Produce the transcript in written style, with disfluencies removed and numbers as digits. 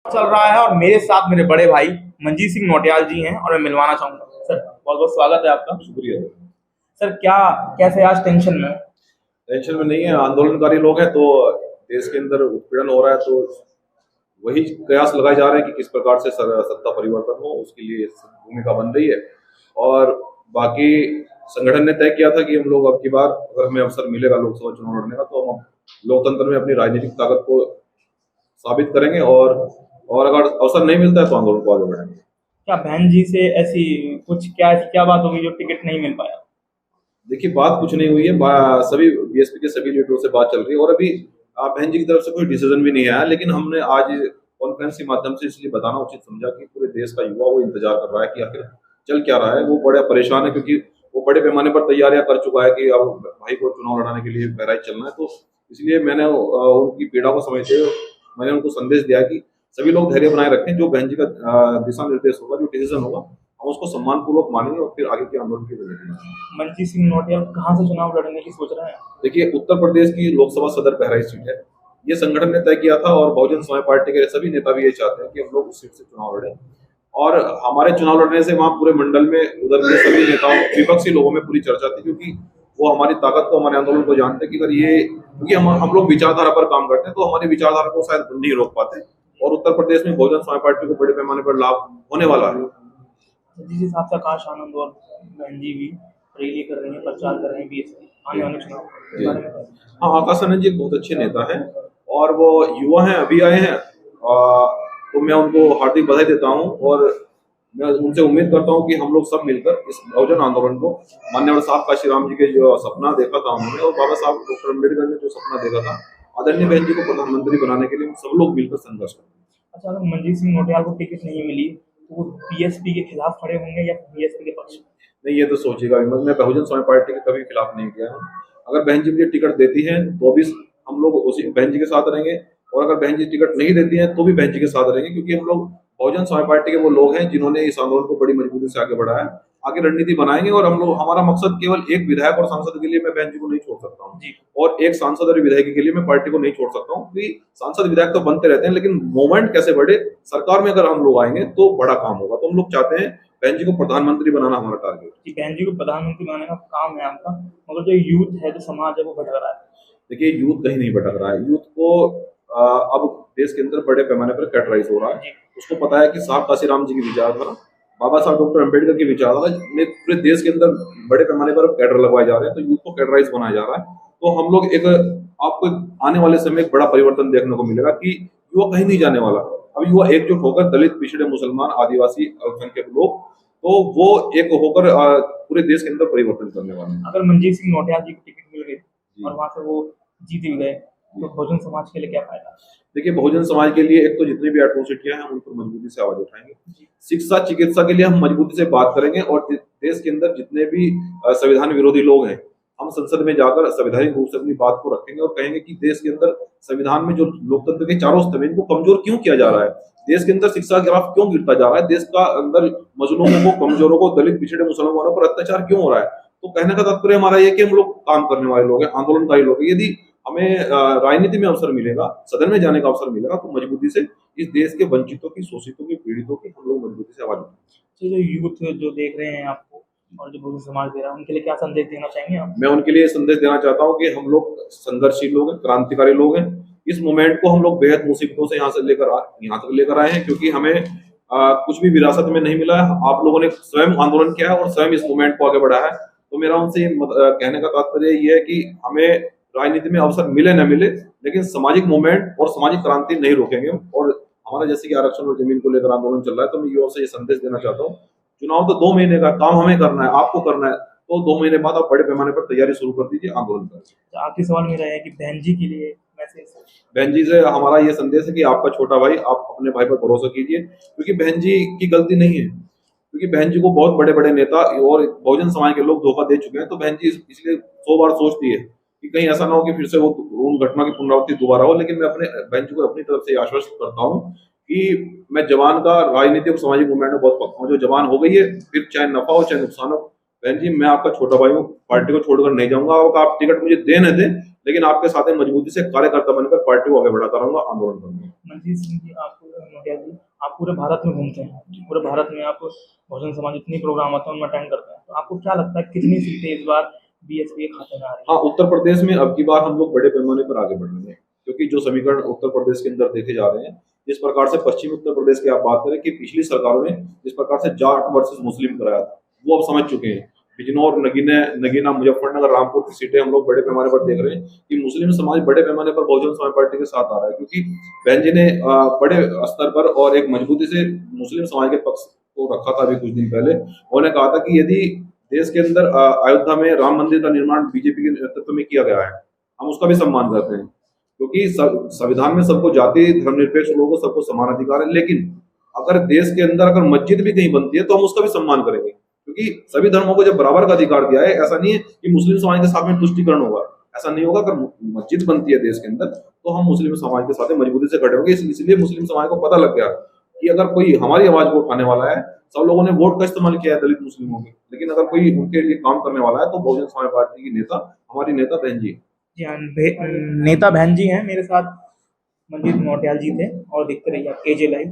चल रहा है और मेरे साथ मेरे बड़े भाई मंजीत सिंह नौटियाल जी हैं और मैं मिलवाना चाहूंगा। सर बहुत बहुत स्वागत है आपका। शुक्रिया। सर क्या कैसे आज टेंशन में हो? टेंशन में नहीं है, आंदोलनकारी लोग हैं तो देश के अंदर उत्पीड़न हो रहा है, तो वही कयास लगाए जा रहे हैं कि किस प्रकार से सत्ता परिवर्तन हो, उसके लिए भूमिका बन रही है। और बाकी संगठन ने तय किया था कि हम लोग अब की बार अगर हमें अवसर मिलेगा लोकसभा चुनाव लड़ने का, तो हम लोकतंत्र में अपनी राजनीतिक ताकत को साबित करेंगे, और अगर अवसर नहीं मिलता है तो आंदोलन को आगे बढ़ाएंगे। क्या बहन जी से ऐसी कुछ क्या बात होगी जो टिकट नहीं मिल पाया? देखिए, बात कुछ नहीं हुई है, सभी बीएसपी के सभी लीडरों से बात चल रही है, और अभी बहन जी की तरफ से कोई डिसीजन भी नहीं आया। लेकिन हमने आज कॉन्फ्रेंस के माध्यम से इसलिए बताना उचित समझा कि पूरे देश का युवा वो इंतजार कर रहा है कि आखिर चल क्या रहा है। वो बड़ा परेशान है क्योंकि वो बड़े पैमाने पर तैयारियां कर चुका है कि अब भाई को चुनाव लड़ाने के लिए बहराइच चलना है। तो इसलिए मैंने उनकी पीड़ा को समझते हुए मैंने उनको संदेश दिया कि सभी लोग धैर्य बनाए रखें, जो बहन जी का दिशा निर्देश होगा, जो डिसीजन होगा, हम उसको सम्मान पूर्वक मानेंगे और फिर आगे के आंदोलन की रणनीति। मंजीत सिंह नौटियाल कहाँ से चुनाव लड़ने की सोच रहे हैं? देखिए, उत्तर प्रदेश की लोकसभा सदर बहराइच सीट है, ये संगठन ने तय किया था, और बहुजन समाज पार्टी के सभी नेता भी ये चाहते हैं कि हम लोग उस सीट से चुनाव लड़ें। और हमारे चुनाव लड़ने से वहां पूरे मंडल में उधर के सभी नेताओं, विपक्षी लोगों में पूरी चर्चा थी, क्योंकि वो हमारी ताकत को, हमारे आंदोलन को जानते हैं कि अगर ये, क्योंकि हम लोग विचारधारा पर काम करते हैं, तो हमारी विचारधारा को शायद नहीं रोक पाते। और उत्तर प्रदेश में बहुजन समाज पार्टी को बड़े पैमाने पर लाभ होने वाला है। जिस हिसाब से आकाश आनंद और बहन जी भी रैली कर रहे हैं, प्रचार कर रहे हैं बीएसपी आने वाले चुनाव के बारे में। हाँ, आकाश आनंद जी एक बहुत अच्छे नेता हैं, और वो युवा हैं, अभी आए हैं, तो मैं उनको हार्दिक बधाई देता हूँ। और मैं उनसे उम्मीद करता हूँ कि हम लोग सब मिलकर इस बहुजन आंदोलन को, माननीय साहब काशीराम जी के जो सपना देखा था उन्होंने, और बाबा साहब डॉक्टर अम्बेडकर ने जो सपना देखा था आदरणीय बहन जी को प्रधानमंत्री बनाने के लिए, हम सब लोग मिलकर संघर्ष करें। अच्छा, अगर मंजीत सिंह नौटियाल को टिकट नहीं मिली तो वो बीएसपी के खिलाफ खड़े होंगे या बीएसपी के पक्ष में? नहीं, ये तो सोचिएगा, मैं बहुजन समाज पार्टी के कभी खिलाफ नहीं किया हूँ। अगर बहन जी मुझे टिकट देती हैं तो भी हम लोग उसी बहन जी के साथ रहेंगे, और अगर बहन जी टिकट नहीं देती हैं तो भी बहन जी के साथ रहेंगे, क्योंकि हम लोग बहुजन समाज पार्टी के वो लोग हैं जिन्होंने इस आंदोलन को बड़ी मजबूती से आगे बढ़ाया। आगे रणनीति बनाएंगे, और हम लोग, हमारा मकसद केवल एक विधायक और सांसद के लिए मैं बहन जी को नहीं छोड़ सकता हूँ, और एक सांसद और विधायक के लिए मैं पार्टी को नहीं छोड़ सकता हूँ, क्योंकि सांसद विधायक तो बनते रहते हैं, लेकिन मूवमेंट कैसे बढ़े, सरकार में अगर हम लोग आएंगे तो बड़ा काम होगा। तो हम लोग चाहते हैं बहन जी को प्रधानमंत्री बनाना, हमारा टारगेट। बहन जी को प्रधानमंत्री बनाने का काम है आपका, मगर जो यूथ है, जो समाज है, वो भटक रहा है। देखिए, यूथ कहीं नहीं भटक रहा है। यूथ को अब देश के अंदर बड़े पैमाने पर कैटराइज हो रहा है। उसको पता है कि साहब काशीराम जी की विचारधारा, बाबा साहब डॉक्टर अम्बेडकर की विचारधारा में पूरे देश के अंदर बड़े पैमाने पर कैडर लगवाए जा रहे हैं, तो यूथ को कैटराइज बनाया जा रहा है। तो हम लोग आपको आने वाले समय एक बड़ा परिवर्तन देखने को मिलेगा कि युवा कहीं नहीं जाने वाला। अब युवा एकजुट होकर, दलित, पिछड़े, मुसलमान, आदिवासी, अल्पसंख्यक लोग, तो वो एक होकर पूरे देश के अंदर परिवर्तन करने वाले हैं। अगर मंजीत सिंह नौटियाल जी को टिकट मिल गई और वहां से वो जीत भी गए तो बहुजन समाज के लिए क्या फायदा? देखिए, बहुजन समाज के लिए एक तो जितनी भी एट्रोसिटियां हैं उन पर मजबूती से आवाज उठाएंगे। शिक्षा, चिकित्सा के लिए हम मजबूती से बात करेंगे, और देश के अंदर जितने भी संविधान विरोधी लोग हैं, हम संसद में जाकर संवैधानिक रूप से अपनी बात को रखेंगे और कहेंगे कि देश के अंदर संविधान में जो लोकतंत्र के चारों स्तंभ, इनको कमजोर क्यों किया जा रहा है, देश के अंदर शिक्षा ग्राफ क्यों गिरता जा रहा है, देश का अंदर मजलूमों को, कमजोरों को, दलित, पिछड़े, मुसलमानों पर अत्याचार क्यों हो रहा है। तो कहने का तात्पर्य हमारा ये कि हम लोग काम करने वाले लोग हैं, आंदोलनकारी लोग हैं। यदि हमें राजनीति में अवसर मिलेगा, सदन में जाने का अवसर मिलेगा, तो मजबूती से इस देश के वंचितों की, शोषितों की, पीड़ितों की हम लोग मजबूती से आवाज उठाएंगे। जो यूथ जो देख रहे हैं आपको और जो बहुजन समाज दे रहा है, उनके लिए क्या संदेश देना चाहेंगे आप? मैं उनके लिए संदेश देना चाहता हूँ कि हम लोग संघर्षशील लोग हैं, क्रांतिकारी लोग हैं। इस मूवमेंट को हम लोग बेहद मुसीबतों से यहाँ तक लेकर आए हैं, क्योंकि हमें कुछ भी विरासत में नहीं मिला है। आप लोगों ने स्वयं आंदोलन किया है और स्वयं इस मूवमेंट को आगे बढ़ाया है। तो मेरा उनसे कहने का तात्पर्य ये है कि हमें राजनीति में अवसर मिले न मिले, लेकिन सामाजिक मूवमेंट और सामाजिक क्रांति नहीं रोकेंगे। और हमारा जैसे कि आरक्षण और जमीन को लेकर आंदोलन चल रहा है, तो मैं युवाओं से ये संदेश देना चाहता हूँ, चुनाव तो 2 महीने का काम हमें करना है, आपको करना है, तो 2 महीने बाद आप बड़े पैमाने पर तैयारी शुरू कर दीजिए, आंदोलन करें। आखिरी सवाल मेरा है कि बहन जी के लिए मैसेज। बहन जी से हमारा ये संदेश है कि आपका छोटा भाई, आप अपने भाई पर भरोसा कीजिए, क्योंकि बहन जी की गलती नहीं है, क्योंकि बहन जी को बहुत बड़े बड़े नेता और बहुजन समाज के लोग धोखा दे चुके हैं। तो बहन जी इसलिए 100 बार सोचती है कि कहीं ऐसा ना हो कि फिर से वो उन घटना की पुनरावृत्ति दोबारा हो। लेकिन मैं अपने बहन जी को अपनी तरफ से आश्वस्त करता हूँ कि मैं जवान का राजनीतिक और सामाजिक मूवमेंट में बहुत पक्का हूँ। जो जवान हो गई है, फिर चाहे नफा हो चाहे नुकसान हो, बहन जी मैं आपका छोटा भाई हूँ, पार्टी को छोड़कर नहीं जाऊंगा। आप टिकट मुझे दे न दें, लेकिन आपके साथ मजबूती से कार्यकर्ता बनकर पार्टी को आगे बढ़ाता रहूंगा, आंदोलन करूंगा। मंजीत सिंह जी, आपको नौटियाल जी, आप पूरे भारत में घूमते हैं, पूरे भारत में आप बहुजन समाज जितनी प्रोग्राम आते हैं उनमें अटेंड करते हैं, तो आपको क्या लगता है कितनी सीटें इस बार बीएसपी के खाते में आ रही हाँ, है? उत्तर प्रदेश में अब की बार हम लोग बड़े पैमाने पर आगे बढ़ रहे हैं, क्योंकि जो समीकरण उत्तर प्रदेश के अंदर देखे जा रहे हैं, जिस प्रकार से पश्चिमी उत्तर प्रदेश की आप बात करें कि पिछली सरकारों ने जिस प्रकार से जाट वर्सेस मुस्लिम कराया था, वो अब समझ चुके हैं। बिजनौर, नगीना, मुजफ्फरनगर, रामपुर की सीटें हम लोग बड़े पैमाने पर देख रहे हैं कि मुस्लिम समाज बड़े पैमाने पर बहुजन समाज पार्टी के साथ आ रहा है, क्योंकि बहन जी ने बड़े स्तर पर और एक मजबूती से मुस्लिम समाज के पक्ष को रखा था। अभी कुछ दिन पहले उन्होंने कहा था कि यदि देश के अंदर अयोध्या में राम मंदिर का निर्माण बीजेपी के नेतृत्व में किया गया है, हम उसका भी सम्मान करते हैं, क्योंकि संविधान में सबको जाति धर्मनिरपेक्ष लोगों को सबको समान अधिकार है। लेकिन अगर देश के अंदर अगर मस्जिद भी कहीं बनती है तो हम उसका भी सम्मान करेंगे, क्योंकि सभी धर्मों को जब बराबर का अधिकार दिया है, ऐसा नहीं है कि मुस्लिम समाज के साथ में तुष्टिकरण होगा, ऐसा नहीं होगा। अगर मस्जिद बनती है देश के अंदर तो हम मुस्लिम समाज के साथ मजबूती से खड़े होंगे। इसलिए मुस्लिम समाज को पता लग गया कि अगर कोई हमारी आवाज को उठाने वाला है, सब लोगों ने वोट का इस्तेमाल किया है दलित मुस्लिमों के, लेकिन अगर कोई उनके लिए काम करने वाला है तो बहुजन समाज पार्टी की नेता, हमारी नेता बहन जी। जी हाँ, नेता बहन जी हैं मेरे साथ, मंजीत नौटियाल जी थे, और देखते रहिए आप एजे लाइव।